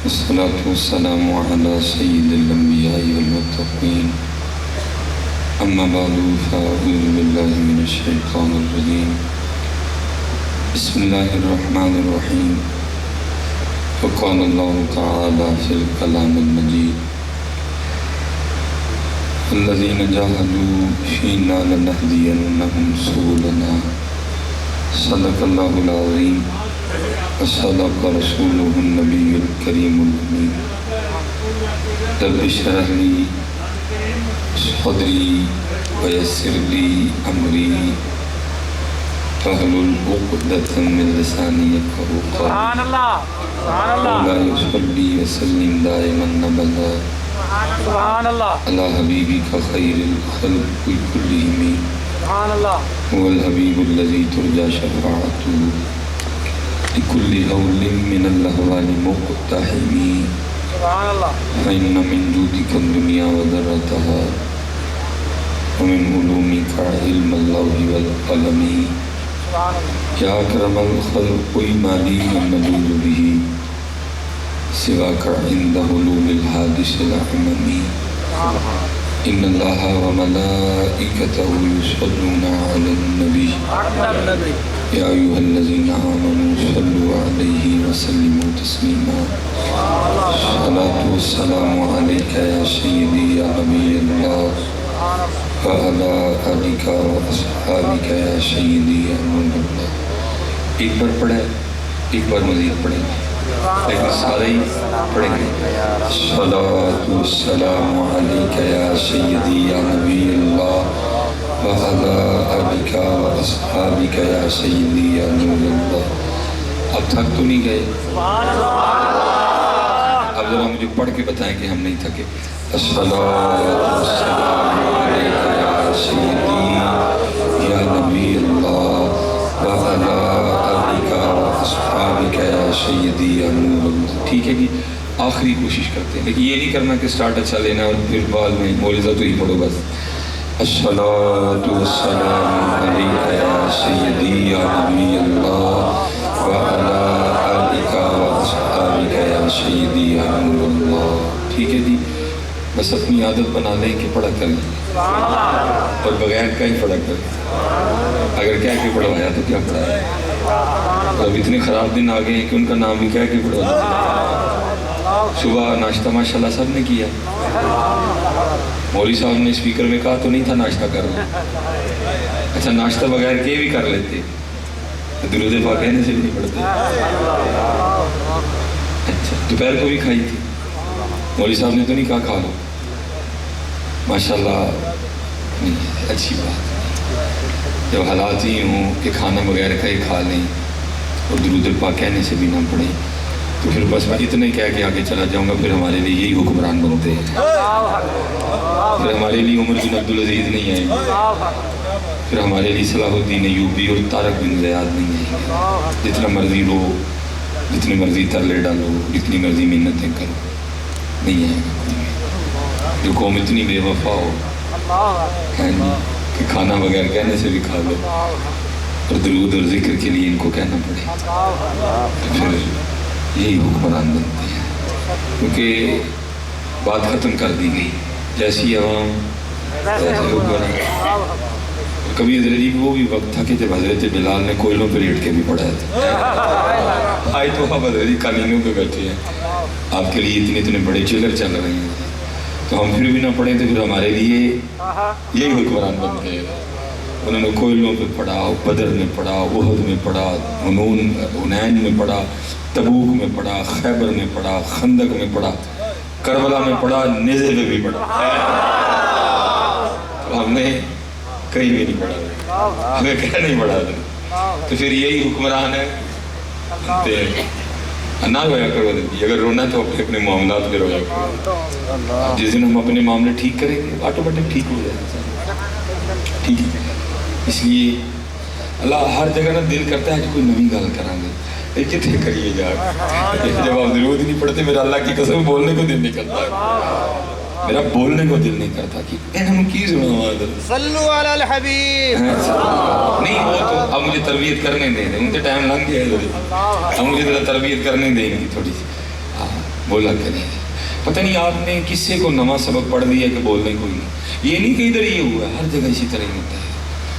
والصلاة والسلام على سيد الأنبياء والمتقين أما بعد فأعوذ بالله من الشيطان الرجيم بسم الله الرحمن الرحيم وقال الله تعالى في الكلام المجيد الذين جاهدوا فينا لنهدينهم سبلنا صدق الله العظيم وصدق رسوله النبي الكريم الأمين رب اشرح لي صدري ويسر لي أمري واحلل عقدة من لساني يفقهوا قولي سبحان الله سبحان الله مولاي صل وسلم دائما أبدا سبحان الله على حبيبك خير الخلق كلهم سبحان الله هو الحبيب الذي ترجى شفاعته لكل هول من الأهوال مقتحم سبحان الله فإن من جودك الدنيا وذرتها ومن علومك علم اللوح والقلم سبحان الله يا أكرم الخلق ما لي من نجود به سواك عند حلول الحادث الأعمم إن الله وملائكته يصلون على النبي النبي يا أيها الذين آمنوا صلوا عليه وسلموا تسليما الصلاة والسلام عليك يا سيدي يا نبي الله وعلى آلك وأصحابك يا سيدي يا نور الله. ایک بار پڑھیں ایک بار مزید پڑھیں لیکن سارے ہی پڑھیں گے. الصلاة والسلام عليك يا سيدي يا نبي الله وعلى آلك وأصحابك يا سيدي يا نور الله. اب تھک تو نہیں گئے؟ اب ذرا مجھے پڑھ کے بتائیں کہ ہم نہیں تھکے. الصلاة والسلام عليك يا سيدي يا نبي الله وعلى آلك وأصحابك يا سيدي يا نور الله. ٹھیک ہے جی، آخری کوشش کرتے ہیں لیکن یہ نہیں کرنا کہ سٹارٹ اچھا لینا اور پھر بعد میں مولزہ تو ہی پڑھو بس. الصلاة والسلام عليك يا سيدي يا نبي الله وعلى آلك وأصحابك يا سيدي يا نور الله. ٹھیک ہے جی، بس اپنی عادت بنا لیں کہ پڑھا کریں اور بغیر کا ہی پڑھا کریں. اگر کہہ کے پڑھوایا تو کیا پڑھایا. اب اتنے خراب دن آ گئے ہیں کہ ان کا نام بھی کہہ کے پڑھوایا. صبح ناشتہ ماشاءاللہ سب نے کیا. مولوی صاحب نے اسپیکر میں کہا تو نہیں تھا ناشتہ کر لیں. اچھا ناشتہ بغیر کے بھی کر لیتے درود پاک کہنے سے بھی نہیں پڑھتے. اچھا دوپہر کو بھی کھائی تھی. مولوی صاحب نے تو نہیں کہا کھا لو. ماشاءاللہ نہیں اچھی بات. جب حالات ہی ہوں کہ کھانا بغیر کا ہی کھا لیں اور درود پاک کہنے سے بھی نہ پڑھیں تو پھر بس میں اتنا ہی کہہ کے آگے چلا جاؤں گا. پھر ہمارے لیے یہی حکمران بنتے ہیں. پھر ہمارے لیے عمر بن عبدالعزیز نہیں آئیں گے. پھر ہمارے لیے صلاح الدین ایوبی اور طارق بن زیاد نہیں آئیں گے. جتنا مرضی رو جتنی مرضی ترلے ڈالو جتنی مرضی محنتیں کرو نہیں آئے گا کوئی. جو قوم اتنی بے وفا ہو ہے کہ کھانا بغیر کہنے سے بھی کھا لو اور درود اور ذکر کے لیے ان کو کہنا پڑے تو پھر یہی حکمران بنتے ہیں. کیونکہ بات ختم کر دی گئی جیسی عوام ویسے حکمران. کبھی حضرت جی وہ بھی وقت تھا کہ جب حضرت بلال نے کوئلوں پہ لیٹ کے بھی پڑھایا تھا. آج تو آپ حضرت جی قالینوں پہ بیٹھے ہیں آپ کے لیے اتنے بڑے چلر چل رہے ہیں تو ہم پھر بھی نہ پڑھیں تو پھر ہمارے لیے یہی حکمران بنتے ہیں. انہوں نے کوئلوں پہ پڑھا بدر میں پڑھا احد میں پڑھا حنین میں پڑھا تبوک میں پڑھا خیبر میں پڑھا خندق میں پڑھا کربلا میں پڑھا نیزے پہ بھی پڑھا. تو ہم نے کہیں بھی نہیں پڑھا ہمیں کہہ نہیں پڑھا تو پھر یہی حکمران ہے. نہ رویا کرو اگر رونا تو اپنے معاملات پہ رویا کرو. جس دن ہم اپنے معاملے ٹھیک کریں گے آٹومیٹک ٹھیک ہو جائے گا. ٹھیک ہے اس لیے اللہ ہر جگہ نا دل کرتا ہے کہ کوئی نئی گل کریں گے کتنے کریے جا. جب آپ درود نہیں پڑھتے میرا اللہ کی قسم بولنے کو دل نہیں کرتا. میرا بولنے کو دل نہیں کرتا کہ انہوں کی سنا صلو علی الحبیب. نہیں وہ تو اب مجھے تربیت کرنے دیں ان سے ٹائم لگ گیا ہے. اب مجھے ذرا تربیت کرنے دیں گی تھوڑی سی. بولا کریں. پتہ نہیں آپ نے کسے کو نواں سبق پڑھ دیا کہ بولنے کوئی نہیں. یہ نہیں کہ ادھر یہ ہوا ہے، ہر جگہ اسی طرح ہی ہوتا ہے.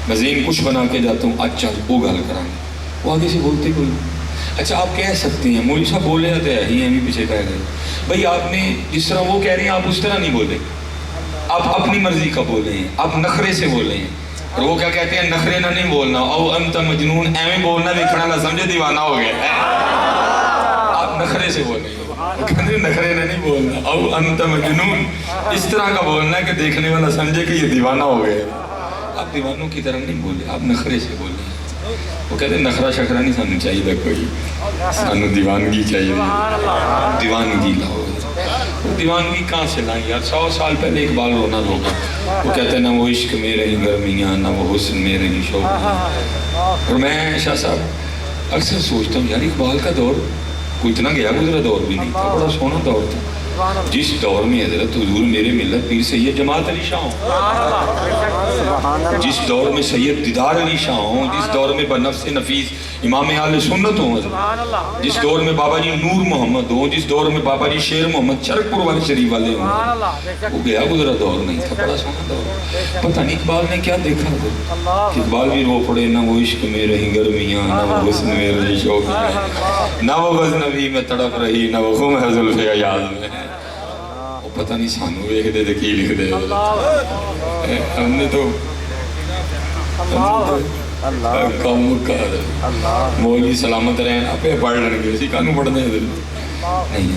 میں ذہن کچھ بنا کے جاتا ہوں، اچھا وہ گل کریں گے، وہ آگے سے بولتے کوئی نہیں. اچھا آپ کہہ سکتے ہیں مولوی صاحب بولے تو ہے ہی بھی پیچھے کہہ گئے. بھائی آپ نے جس طرح وہ کہہ رہے ہیں آپ اس طرح نہیں بولے، آپ اپنی مرضی کا بولے ہیں، آپ نخرے سے بولے ہیں. اور وہ کیا کہتے ہیں، نخرے نہ نہیں بولنا، او انت مجنون، ایویں بولنا دیکھنا نہ سمجھے دیوانہ ہو گیا. آپ نخرے سے بولے ہیں، وہ کہتے ہیں نخرے نہ نہیں بولنا، او انت مجنون، اس طرح کا بولنا ہے کہ دیکھنے والا سمجھے کہ یہ دیوانہ ہو گیا. آپ دیوانوں کی طرح نہیں بولے، آپ نخرے سے بولے ہیں. وہ کہتے ہیں نخرا شخرا نہیں سانو چاہیے کوئی، سانو دیوانگی چاہیے. دیوانگی لاؤ. دیوانگی کہاں سے لائیں یار؟ 100 سال پہلے اقبال رونا ہوگا. وہ کہتے ہیں نہ وہ عشق میں رہی گرمیاں، نہ وہ حسن میں رہی شوق. اور میں شاہ صاحب اکثر سوچتا ہوں یار اقبال کا دور کوئی اتنا گیا گزرا دور بھی نہیں تھا، بڑا سونا دور تھا. جس دور میں حضرت حضور میرے ملت پیر سید جماعت علی شاہ ہوں، جس دور میں سید دیدار علی شاہ ہوں، جس دور میں بنفس نفیس امام اہل سنت ہوں، جس دور میں بابا جی نور محمد ہوں، جس دور میں بابا جی شیر محمد چرکپور والے شریف والے ہوں، وہ گیا گزرا دور نہیں تھا، بڑا سونا دور. پتہ نہیں اقبال نے کیا دیکھا تھا کہ اقبال بھی رو پڑے، نہ وہ عشق میں رہی گرمیاں، نہ وہ حسن میں رہی شوق میں، نہ وہ غزنوی میں تڑپ رہی، نہ وہ خم ہے زلف ایاز میں. پتہ نہیں سانو ویکھ دے تے کی لکھ دے. ہم نے تو کم کر مولوی سلامت رہن آپے پڑھ لیں گے، اسی کانو پڑھنے ہیں نہیں.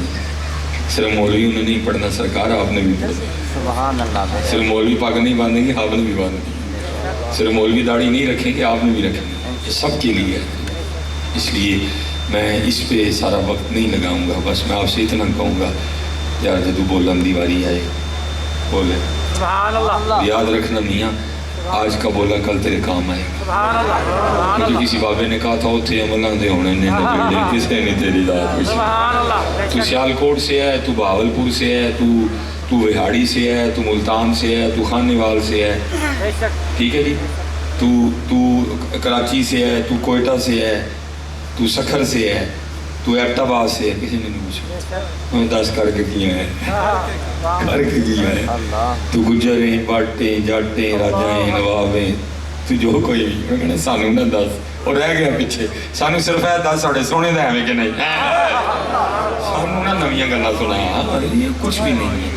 صرف مولویوں نے نہیں پڑھنا، سرکار آپ نے بھی پڑھنا. صرف مولوی پاک نہیں باندھیں گے، آپ نے بھی باندھیں. صرف مولوی داڑھی نہیں رکھیں گے، آپ نے بھی رکھیں گے. یہ سب کے لیے ہے. اس لیے میں اس پہ سارا وقت نہیں لگاؤں گا. بس میں آپ سے اتنا کہوں گا یار جدو بولن دی واری آئے بولے. یاد رکھنا میاں آج کا بولا کل تیرے کام آئے گا. کیونکہ کسی بابے نے کہا تھا اتھے عملہ دے ہونے نے نجڑے کسے نہیں تیری داد کچھ. تو سیالکوٹ سے ہے، تو بہاولپور سے ہے، تو وہاڑی سے ہے، تو ملتان سے ہے، تو خانیوال سے ہے، ٹھیک ہے جی. تو کراچی سے ہے، تو کوئٹہ سے ہے، تو سکھر سے ہے، تو ایبٹ آباد سے ہے. کسی نے نہیں پوچھا میں 10 کر کے کیا ہے، کر کے کیا ہے. تو گجریں، باٹیں، جاٹیں، راجائیں، نوابیں، تو جو کوئی بھی کہنا سانو نہ 10 اور رہ گیا پیچھے. سانو صرف ہے 10 ساڑھے سونے دا ہے کہ نہیں، سانو نہ نویاں گلا سنا. یہ کچھ بھی نہیں ہے.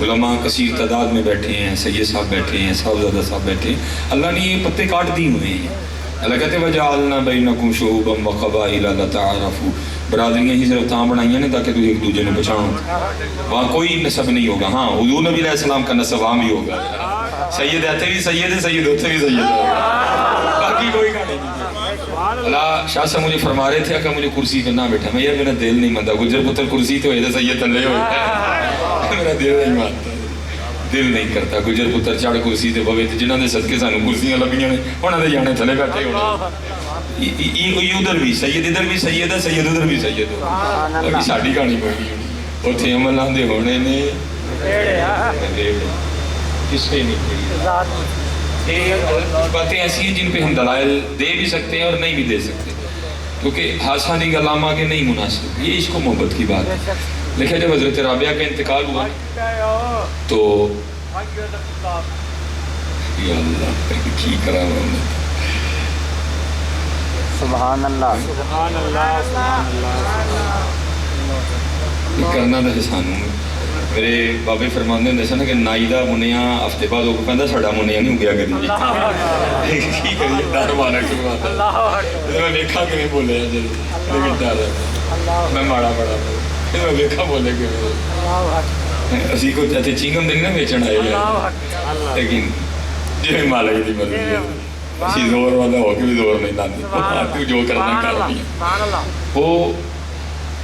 علماء کثیر تعداد میں بیٹھے ہیں، سید صاحب بیٹھے ہیں، صاحبزادہ صاحب بیٹھے ہیں. اللہ نے یہ پتے کاٹ دی ہوئے ہیں. اللہ کہتے ہیں وَجَعَلْنَا بَيْنَكُمْ شُعُوبًا وَقَبَائِلَ لَتَعَارَفُوا. برادریاں ہی صرف تاں بنائیاں نے تاکہ تو ایک دوسرے میں پہچانو. وہاں کوئی نسب نہیں ہوگا. ہاں حضور نبی علیہ السلام کا نسب وہاں بھی ہوگا. سید ایتھے بھی سید ہے، سید اتھے بھی سید ہوگا، باقی کوئی کہانی نہیں. اللہ شاہ صاحب مجھے فرما رہے تھے کہ مجھے کرسی پہ نہ بیٹھا. میں یار میرا دل نہیں مانتا، گجر پتر کرسی تو ہے سید تھلے ہوئے، میرا دل نہیں مانتا، دل نہیں کرتا. گجر پتر چڑھ کرسی تے بوے تے جنہاں دے صدقے سانو کرسیاں لبیاں نے انہاں دے جانے تھلے بیٹھے ہونا. یہ ادھر بھی سید، ادھر بھی سید ہے، سید ادھر بھی سید ہے. ابھی ساڈی کہانی کوئی نہیں ہونی. اتھے عمل آندے ہونے نے کسے نہیں. باتیں ایسی ہیں جن پہ ہم دلائل دے بھی سکتے ہیں اور نہیں بھی دے سکتے، کیونکہ ہاسانی کا لامہ کے نہیں مناسب. یہ عشق و محبت کی بات ہے. دیکھیں جب حضرت رابعہ کا انتقال ہوا تو یا اللہ کی کرا سبحان اللہ، سبحان اللہ، سبحان اللہ. کرنا تو سانو. میرے بابے فرماندے ہوندے سن کہ نائی دا منیا ہفتے بعد وہ کہندا ساڈا منیا نہیں اگیا کری. کی کریے ڈر مارا کہ میں ویکھا کہ نہیں بولے لیکن ڈر میں ماڑا بڑا میں ویکھا بولے کہ اسی کو تے چنگم دے نا بیچن آئے ہیں، لیکن جی مالک دی مرضی ہے. اسی زور والا ہو کے بھی زور نہیں لاندے، تو جو کرنا کر دیا. وہ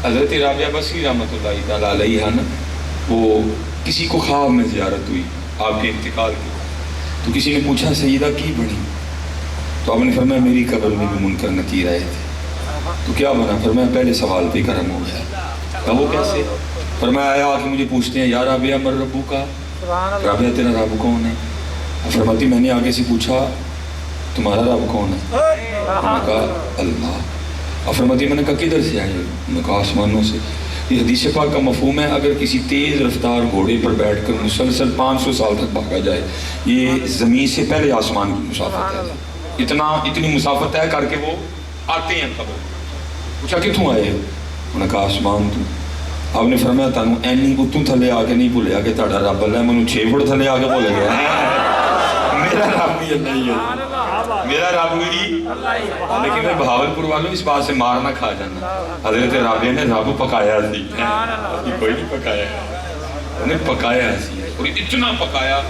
حضرت رابعہ بصری رحمۃ اللہ تعالیٰ علیہ نا، وہ کسی کو خواب میں زیارت ہوئی آپ کے انتقال کی. تو کسی نے پوچھا سیدہ کی بنی؟ تو آپ نے فرمایا میری قبر میں بھی منکر نکیر آئے تھے. تو کیا بنا؟ فرمایا پہلے سوال پہ کرم ہو گیا. وہ کیسے؟ فرمایا آیا آ کے مجھے پوچھتے ہیں یا رابعہ مر ربو کا، رابعہ تیرا رب کون ہے؟ فرماتی میں نے آگے سے پوچھا تمہارا رب کون ہے؟ میں نے کہا اللہ. اور فرماتی میں نے کہا کدھر سے آئے؟ میں نے کہا آسمانوں سے. یہ حدیث پاک کا مفہوم ہے اگر کسی تیز رفتار گھوڑے پر بیٹھ کر مسلسل 500 سال تک بھاگا جائے، یہ زمین سے پہلے آسمان کی مسافت ہے، اتنی مسافت طے کر کے وہ آتے ہیں قبر۔ پوچھا کتوں آئے ہو؟ انہوں نے کہا آسمان تو۔ آپ نے فرمایا تانوں اینی اتوں تھلے آ کے نہیں بھولیا کہ تہاڈا رب اللہ مینوں 6 فٹ تھلے آ کے بھول گیا۔ میرا رب بھی اللہ ہی ہے، میرا رب بھی، لیکن میں بہاولپور والوں اس بات سے مار نہ کھا جانا، حضرت رابعہ نے رب پکایا سی، کوئی نہیں پکایا، انہیں پکایا سی، اور اتنا پکایا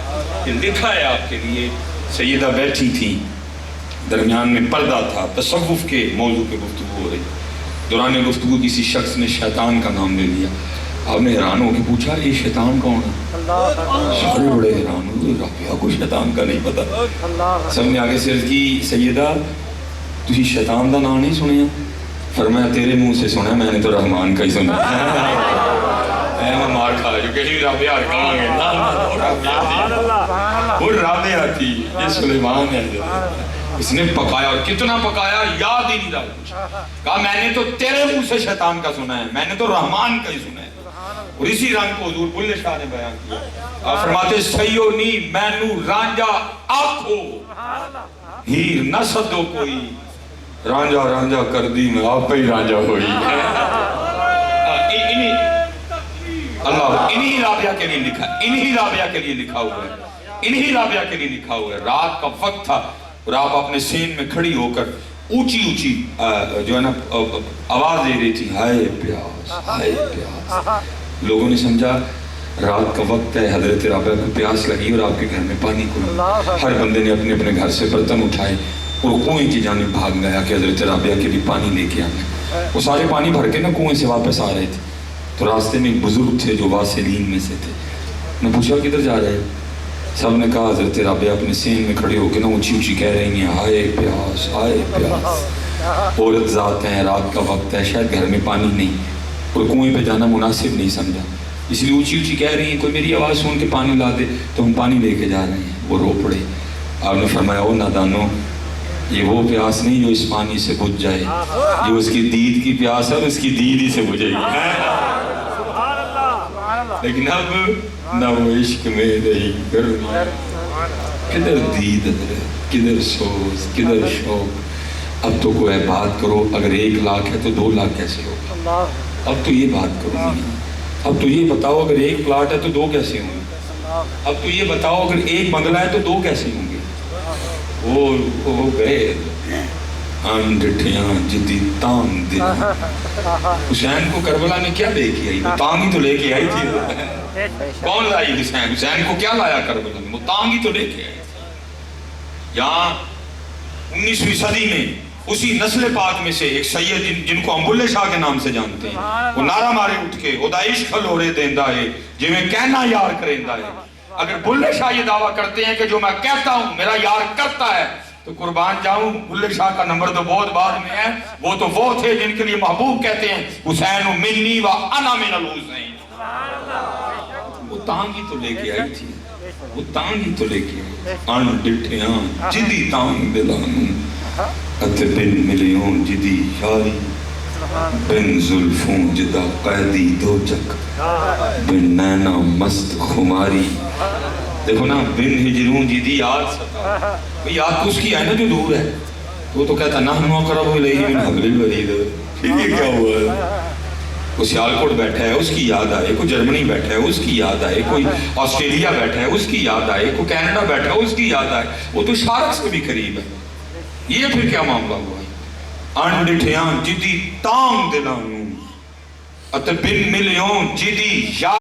کہ لکھا ہے آپ کے لیے، سیدہ بیٹھی تھی، درمیان میں پردہ تھا، تصوف کے موضوع پہ گفتگو ہو رہی، دوران گفتگو کسی شخص نے شیطان کا نام لے لیا۔ آپ نے حیران ہو کے پوچھا یہ شیطان کون ہے؟ سارے بڑے حیران ہو، رابعہ کو شیطان کا نہیں پتا۔ سب نے آگے سے عرض کی سیدہ تسی شیطان دا نام نہیں سنیا؟ فرمایا تیرے منہ سے سنا، میں نے تو رحمان کا ہی سنا۔ میں مار کھا جو کہیں رابعہ کہاں گے، وہ رابعہ تھی، یہ سلیمان ہے، اس نے پکایا، اور کتنا پکایا یاد ہی نہیں رہا۔ کہا میں نے تو تیرے منہ سے شیطان کا سنا ہے، میں نے تو رحمان کا ہی سنا ہے۔ اور اسی رنگ کو حضور بلے شاہ نے بیان کیا، آپ فرماتے سیو نی مینو رانجا آکھو ہیر نہ سدو کوئی، رانجا رانجا کر دی میں آپ پہ ہی رانجا ہوئی۔ اللہ انہی رابعہ کے لیے لکھا، انہی رابعہ کے لیے لکھا ہوا ہے، انہی رابعہ کے لیے لکھا ہوا ہے۔ رات کا وقت تھا اور آپ اپنے سین میں کھڑی ہو کر اونچی اونچی جو ہے نا آواز دے رہی تھی، ہائے پیاس ہائے پیاس۔ لوگوں نے سمجھا رات کا وقت ہے، حضرت رابعہ کو پیاس لگی اور آپ کے گھر میں پانی کو لگا۔ ہر بندے نے اپنے اپنے گھر سے برتن اٹھائے اور کنویں کی جانب بھاگ گیا کہ حضرت رابعہ کے لیے پانی لے کے آنا۔ وہ سارے پانی بھر کے نا کنویں سے واپس آ رہے تھے، تو راستے میں ایک بزرگ تھے جو واصلین میں سے تھے، میں پوچھا کدھر جا رہے ہیں؟ سب نے کہا حضرت رابعہ اپنے سین میں کھڑے ہو کے نا اونچی اونچی کہہ رہی ہیں ہائے پیاس ہائے پیاس۔ عورت ذات ہیں، رات کا وقت ہے، شاید گھر میں پانی نہیں اور کنویں پہ جانا مناسب نہیں سمجھا، اس لیے اونچی اونچی کہہ رہی ہیں کوئی میری آواز سن کے پانی لا دے، تو ہم پانی لے کے جا رہے ہیں۔ وہ رو پڑے۔ آپ نے فرمایا او نادانو، یہ وہ پیاس نہیں جو اس پانی سے بجھ جائے، جو اس کی دید کی پیاس ہے اور اس کی دید ہی سے بجھے گی۔ لیکن اب نہ وہ عشق میں رہی گرمی، کدھر دید حضرت، کدھر سوز، کدھر شوق۔ اب تو کوئی بات کرو، اگر 1 لاکھ ہے تو 2 لاکھ کیسے ہوگا؟ اب تو یہ بات کرو، اب تو یہ بتاؤ اگر 1 پلاٹ ہے تو 2 کیسے ہوں گے؟ اب تو یہ بتاؤ اگر 1 بنگلہ ہے تو 2 کیسے ہوں گے؟ وہ گئے ڈٹھیاں جدی تانگ دل۔ حسین کو کربلا میں کیا لے کے آئی؟ وہ تانگ ہی تو لے کے آئی تھی۔ کون لائی حسین؟ حسین کو کیا لایا کربلا میں؟ وہ تانگ ہی تو لے کے آئی تھی۔ یہاں 19ویں صدی میں اسی نسل پاک میں سے ایک سید جن کو ہم بلے شاہ کے نام سے جانتے ہیں، وہ نعرہ مارے اٹھ کے خدا عشق لورے دیندہ ہے جی میں کہنا یار کریندہ ہے۔ اگر بلے شاہ یہ دعویٰ کرتے ہیں کہ جو میں کہتا ہوں میرا یار کرتا ہے، تو قربان جاؤں بلے شاہ کا نمبر تو بہت بعد میں ہے۔ وہ تو وہ تھے جن کے لیے محبوب کہتے ہیں حسین منی و انا من الحسین۔ وہ تانگ ہی تو لے کے آئی تھی، وہ تانگ ہی تو لے کے آئی۔ ان ڈٹھیاں جدی تانگ دلانوں، ات بن ملیون جدی یاری، بن زلفوں جدا قیدی دو چک، بن نینا مست خماری۔ دیکھو نا، بن ہجرون جدی یاد ستا، یاد تو اس کی ہے نا جو دور ہے، وہ تو کہتا نحن اقرب الیہ من حبل الورید۔ یہ کیا ہوا ہے؟ وہ سیالکوٹ بیٹھا ہے اس کی یاد آئے، کوئی جرمنی بیٹھا ہے اس کی یاد آئے، کوئی آسٹریلیا بیٹھا ہے اس کی یاد آئے، کوئی کینیڈا بیٹھا ہے اس کی یاد آئے، وہ تو شارک سے بھی قریب ہے۔ یہ پھر کیا معاملہ ہوا ہے؟ ان ڈٹھیاں جدی تانگ دلانوں، ات بن ملیون جدی یاد